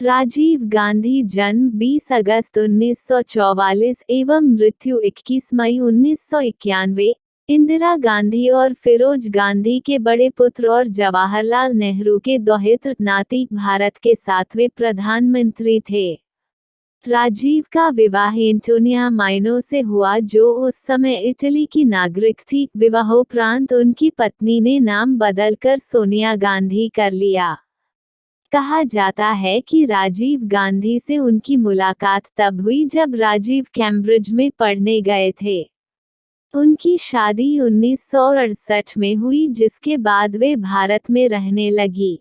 राजीव गांधी जन्म 20 अगस्त 1944 एवं मृत्यु 21 मई 1991। इंदिरा गांधी और फिरोज गांधी के बड़े पुत्र और जवाहरलाल नेहरू के दौहित्र नाती भारत के 7वें प्रधानमंत्री थे। राजीव का विवाह एंटोनिया माइनो से हुआ, जो उस समय इटली की नागरिक थी। विवाहोपरांत उनकी पत्नी ने नाम बदलकर सोनिया गांधी कर लिया। कहा जाता है कि राजीव गांधी से उनकी मुलाकात तब हुई जब राजीव कैम्ब्रिज में पढ़ने गए थे। उनकी शादी 1968 में हुई, जिसके बाद वे भारत में रहने लगी।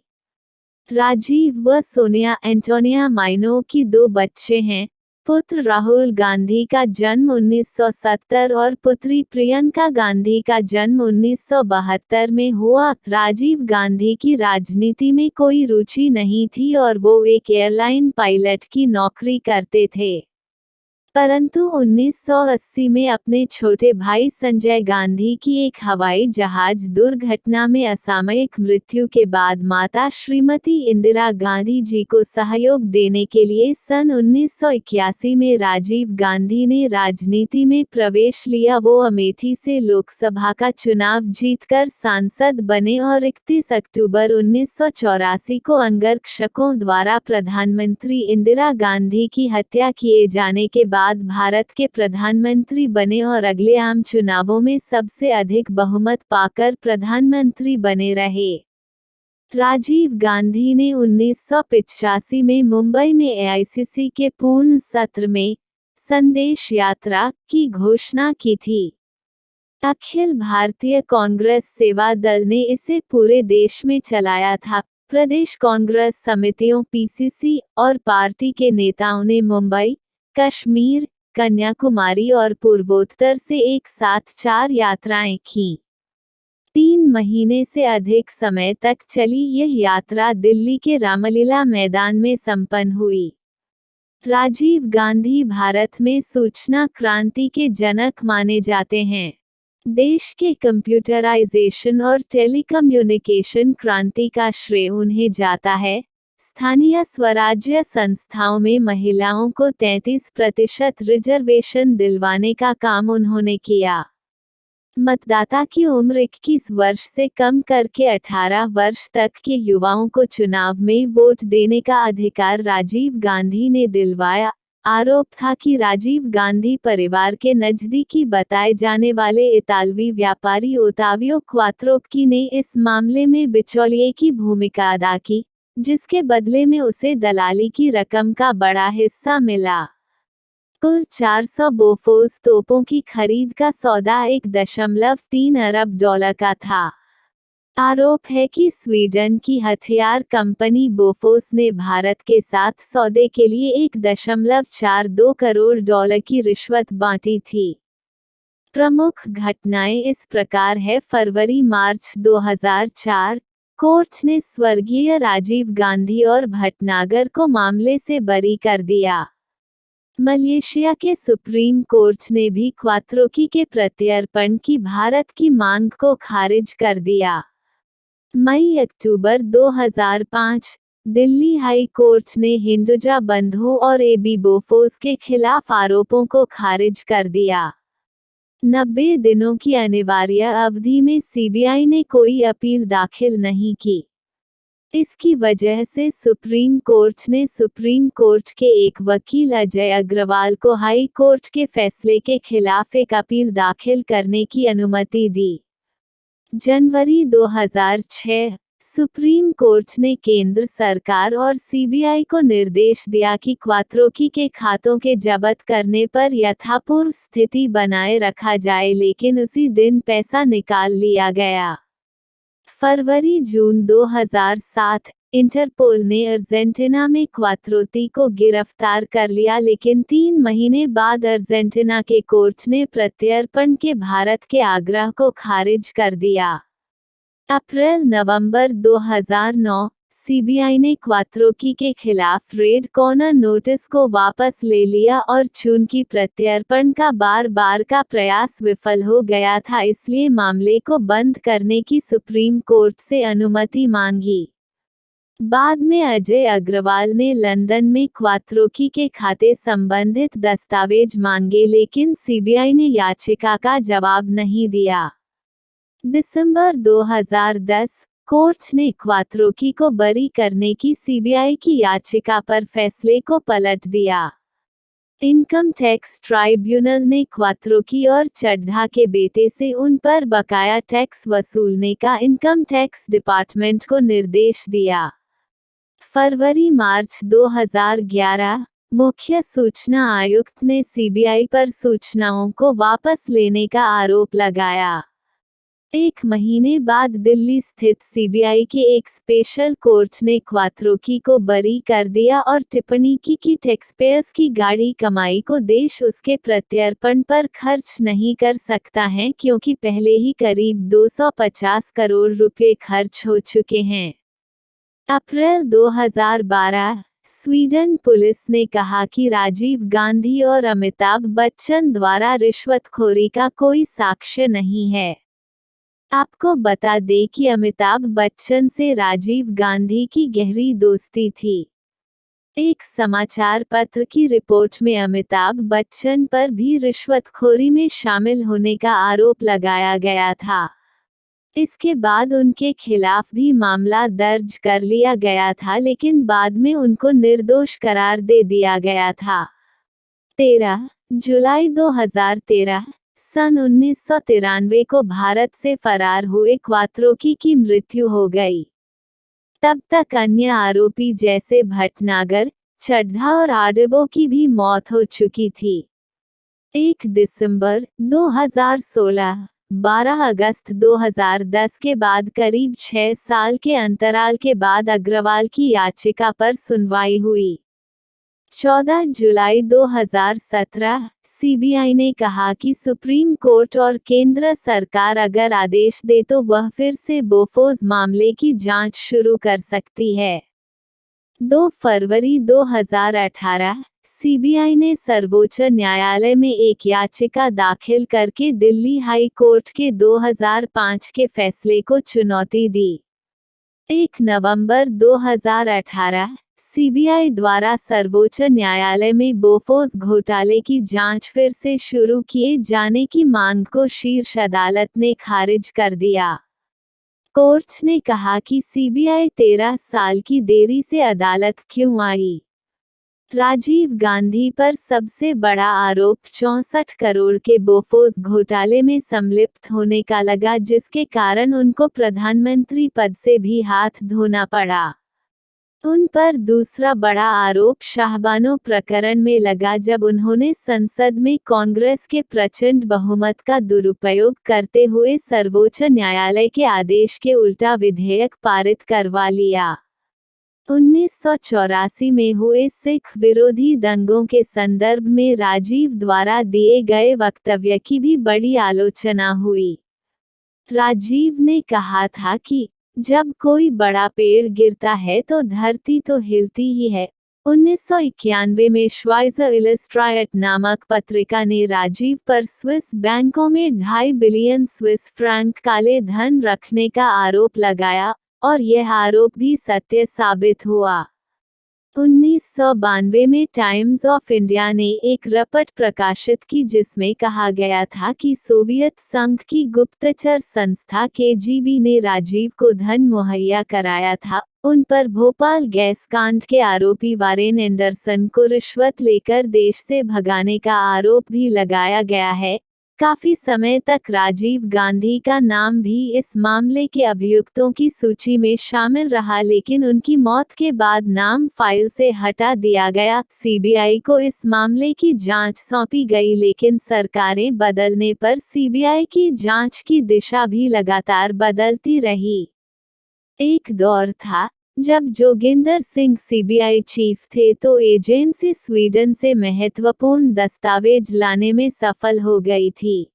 राजीव व सोनिया एंटोनिया माइनो की 2 बच्चे हैं। पुत्र राहुल गांधी का जन्म 1970 और पुत्री प्रियंका गांधी का जन्म 1972 में हुआ। राजीव गांधी की राजनीति में कोई रुचि नहीं थी और वो एक एयरलाइन पायलट की नौकरी करते थे, परंतु 1980 में अपने छोटे भाई संजय गांधी की एक हवाई जहाज दुर्घटना में असामयिक मृत्यु के बाद माता श्रीमती इंदिरा गांधी जी को सहयोग देने के लिए सन 1981 में राजीव गांधी ने राजनीति में प्रवेश लिया। वो अमेठी से लोकसभा का चुनाव जीतकर सांसद बने और 31 अक्टूबर 1984 को अंगरक्षकों द्वारा प्रधानमंत्री इंदिरा गांधी की हत्या किए जाने के बाद भारत के प्रधानमंत्री बने और अगले आम चुनावों में सबसे अधिक बहुमत पाकर प्रधानमंत्री बने रहे। राजीव गांधी ने 1985 में मुंबई में एआईसीसी के पूर्ण सत्र में संदेश यात्रा की घोषणा की थी। अखिल भारतीय कांग्रेस सेवा दल ने इसे पूरे देश में चलाया था। प्रदेश कांग्रेस समितियों पीसीसी और पार्टी के नेताओं ने मुंबई, कश्मीर, कन्याकुमारी और पूर्वोत्तर से एक साथ 4 यात्राएं की। 3 महीने से अधिक समय तक चली यह यात्रा दिल्ली के रामलीला मैदान में संपन्न हुई। राजीव गांधी भारत में सूचना क्रांति के जनक माने जाते हैं। देश के कंप्यूटराइजेशन और टेलीकम्युनिकेशन क्रांति का श्रेय उन्हें जाता है। स्थानीय स्वराज्य संस्थाओं में महिलाओं को 33% रिजर्वेशन दिलवाने का काम उन्होंने किया। मतदाता की उम्र 21 वर्ष से कम करके 18 वर्ष तक के युवाओं को चुनाव में वोट देने का अधिकार राजीव गांधी ने दिलवाया। आरोप था कि राजीव गांधी परिवार के नजदीकी बताए जाने वाले इतालवी व्यापारी ओतावियो क्वात्रोक्की ने इस मामले में बिचौलिए की भूमिका अदा की, जिसके बदले में उसे दलाली की रकम का बड़ा हिस्सा मिला। कुल 400 बोफोर्स तोपों की खरीद का सौदा 1.3 अरब डॉलर का था। आरोप है कि स्वीडन की हथियार कंपनी बोफोर्स ने भारत के साथ सौदे के लिए 1.42 करोड़ डॉलर की रिश्वत बांटी थी। प्रमुख घटनाएं इस प्रकार है। फरवरी-मार्च 2004, कोर्ट ने स्वर्गीय राजीव गांधी और भटनागर को मामले से बरी कर दिया। मलेशिया के सुप्रीम कोर्ट ने भी क्वात्रोक्की के प्रत्यर्पण की भारत की मांग को खारिज कर दिया। मई-अक्टूबर 2005, दिल्ली हाई कोर्ट ने हिंदुजा बंधु और एबी बोफोर्स के खिलाफ आरोपों को खारिज कर दिया। 90 दिनों की अनिवार्य अवधि में सीबीआई ने कोई अपील दाखिल नहीं की। इसकी वजह से सुप्रीम कोर्ट ने सुप्रीम कोर्ट के एक वकील अजय अग्रवाल को हाई कोर्ट के फैसले के खिलाफ एक अपील दाखिल करने की अनुमति दी। जनवरी 2006, सुप्रीम कोर्ट ने केंद्र सरकार और सीबीआई को निर्देश दिया कि क्वात्रोक्की के खातों के जब्त करने पर यथापूर्व स्थिति बनाए रखा जाए, लेकिन उसी दिन पैसा निकाल लिया गया। फरवरी-जून 2007, इंटरपोल ने अर्जेंटीना में क्वात्रोक्की को गिरफ्तार कर लिया, लेकिन 3 महीने बाद अर्जेंटीना के कोर्ट ने प्रत्यर्पण के भारत के आग्रह को खारिज कर दिया। अप्रैल-नवंबर 2009, सीबीआई ने क्वात्रोक्की के खिलाफ रेड कॉर्नर नोटिस को वापस ले लिया और चूंकि प्रत्यर्पण का बार-बार का प्रयास विफल हो गया था, इसलिए मामले को बंद करने की सुप्रीम कोर्ट से अनुमति मांगी। बाद में अजय अग्रवाल ने लंदन में क्वात्रोकी के खाते संबंधित दस्तावेज मांगे लेकिन सीबीआई ने याचिका का जवाब नहीं दिया। दिसंबर 2010, कोर्ट ने क्वात्रोकी को बरी करने की सीबीआई की याचिका पर फैसले को पलट दिया। इनकम टैक्स ट्राइब्यूनल ने क्वात्रोकी और चड्ढा के बेटे से उन पर बकाया टैक्स वसूलने का इनकम टैक्स डिपार्टमेंट को निर्देश दिया। फरवरी-मार्च 2011, मुख्य सूचना आयुक्त ने सीबीआई पर सूचनाओं को वापस लेने का आरोप लगाया। एक महीने बाद दिल्ली स्थित सीबीआई के एक स्पेशल कोर्ट ने क्वात्रोकी को बरी कर दिया और टिप्पणी की कि टैक्सपेयर्स की गाढ़ी कमाई को देश उसके प्रत्यर्पण पर खर्च नहीं कर सकता है क्योंकि पहले ही करीब 250 करोड़ रुपए खर्च हो चुके हैं। अप्रैल 2012, स्वीडन पुलिस ने कहा कि राजीव गांधी और अमिताभ बच्चन द्वारा रिश्वतखोरी का कोई साक्ष्य नहीं है। आपको बता दें कि अमिताभ बच्चन से राजीव गांधी की गहरी दोस्ती थी। एक समाचार पत्र की रिपोर्ट में अमिताभ बच्चन पर भी रिश्वतखोरी में शामिल होने का आरोप लगाया गया था। इसके बाद उनके खिलाफ भी मामला दर्ज कर लिया गया था लेकिन बाद में उनको निर्दोष करार दे दिया गया था। 13 जुलाई 2013, सन 1993 को भारत से फरार हुए क्वात्रोकी की मृत्यु हो गई। तब तक अन्य आरोपी जैसे भटनागर, चड्ढा और आडबो की भी मौत हो चुकी थी। 1 दिसंबर 2016, 12 अगस्त 2010 के बाद करीब 6 साल के अंतराल के बाद अग्रवाल की याचिका पर सुनवाई हुई। 14 जुलाई 2017, सीबीआई ने कहा कि सुप्रीम कोर्ट और केंद्र सरकार अगर आदेश दे तो वह फिर से बोफोर्स मामले की जांच शुरू कर सकती है। 2 फरवरी 2018, सीबीआई ने सर्वोच्च न्यायालय में एक याचिका दाखिल करके दिल्ली हाई कोर्ट के 2005 के फैसले को चुनौती दी। 1 नवंबर 2018, सीबीआई द्वारा सर्वोच्च न्यायालय में बोफोर्स घोटाले की जांच फिर से शुरू किए जाने की मांग को शीर्ष अदालत ने खारिज कर दिया। कोर्ट ने कहा कि सीबीआई 13 साल की देरी से अदालत क्यों आई। राजीव गांधी पर सबसे बड़ा आरोप 64 करोड़ के बोफोर्स घोटाले में संलिप्त होने का लगा जिसके कारण उनको प्रधानमंत्री पद से भी हाथ धोना पड़ा। उन पर दूसरा बड़ा आरोप शाहबानो प्रकरण में लगा जब उन्होंने संसद में कांग्रेस के प्रचंड बहुमत का दुरुपयोग करते हुए सर्वोच्च न्यायालय के आदेश के उल्टा विधेयक पारित करवा लिया। 1984 में हुए सिख विरोधी दंगों के संदर्भ में राजीव द्वारा दिए गए वक्तव्य की भी बड़ी आलोचना हुई। राजीव ने कहा था कि जब कोई बड़ा पेड़ गिरता है तो धरती तो हिलती ही है। 1991 में श्वाइज़र इलस्ट्रायट नामक पत्रिका ने राजीव पर स्विस बैंकों में 2.5 बिलियन स्विस फ्रैंक काले धन रखने का आरोप लगाया और यह आरोप भी सत्य साबित हुआ। 1992 में टाइम्स ऑफ इंडिया ने एक रिपोर्ट प्रकाशित की जिसमें कहा गया था कि सोवियत संघ की गुप्तचर संस्था केजीबी ने राजीव को धन मुहैया कराया था। उन पर भोपाल गैस कांड के आरोपी वारेन एंडरसन को रिश्वत लेकर देश से भगाने का आरोप भी लगाया गया है। काफी समय तक राजीव गांधी का नाम भी इस मामले के अभियुक्तों की सूची में शामिल रहा लेकिन उनकी मौत के बाद नाम फाइल से हटा दिया गया। सीबीआई को इस मामले की जांच सौंपी गई लेकिन सरकारें बदलने पर सीबीआई की जांच की दिशा भी लगातार बदलती रही। एक दौर था जब जोगिंदर सिंह सीबीआई चीफ थे तो एजेंसी स्वीडन से महत्वपूर्ण दस्तावेज लाने में सफल हो गई थी।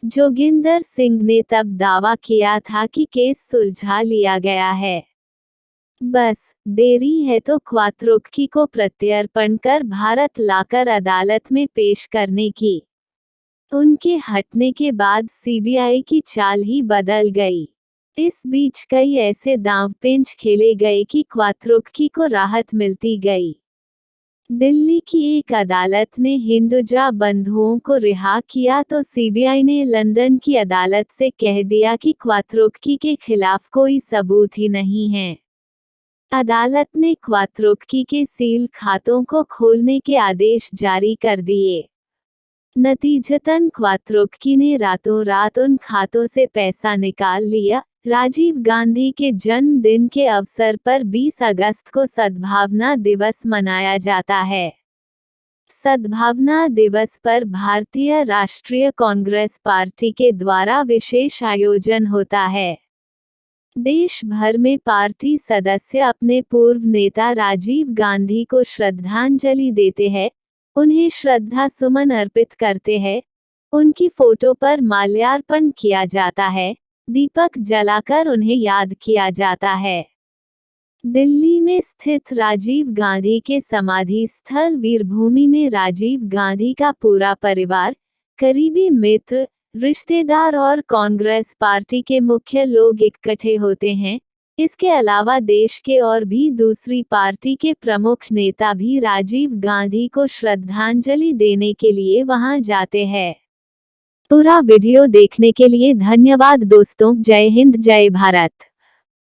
जोगिंदर सिंह ने तब दावा किया था कि केस सुलझा लिया गया है। बस देरी है तो क्वात्रोकी को प्रत्यर्पण कर भारत लाकर अदालत में पेश करने की। उनके हटने के बाद सीबीआई की चाल ही बदल गई। इस बीच कई ऐसे दांवपेच खेले गए कि क्वात्रोक्की को राहत मिलती गई। दिल्ली की एक अदालत ने हिंदुजा बंधुओं को रिहा किया तो सीबीआई ने लंदन की अदालत से कह दिया कि क्वात्रोक्की के खिलाफ कोई सबूत ही नहीं है। अदालत ने क्वात्रोक्की के सील खातों को खोलने के आदेश जारी कर दिए। नतीजतन क्वात्रोक्की ने रातों रात उन खातों से पैसा निकाल लिया। राजीव गांधी के जन्मदिन के अवसर पर 20 अगस्त को सद्भावना दिवस मनाया जाता है। सद्भावना दिवस पर भारतीय राष्ट्रीय कांग्रेस पार्टी के द्वारा विशेष आयोजन होता है। देश भर में पार्टी सदस्य अपने पूर्व नेता राजीव गांधी को श्रद्धांजलि देते हैं, उन्हें श्रद्धा सुमन अर्पित करते हैं, उनकी फोटो पर माल्यार्पण किया जाता है, दीपक जलाकर उन्हें याद किया जाता है। दिल्ली में स्थित राजीव गांधी के समाधि स्थल वीरभूमि में राजीव गांधी का पूरा परिवार, करीबी मित्र, रिश्तेदार और कांग्रेस पार्टी के मुख्य लोग इकट्ठे होते हैं। इसके अलावा देश के और भी दूसरी पार्टी के प्रमुख नेता भी राजीव गांधी को श्रद्धांजलि देने के लिए वहां जाते हैं। पूरा वीडियो देखने के लिए धन्यवाद दोस्तों। जय हिंद, जय भारत।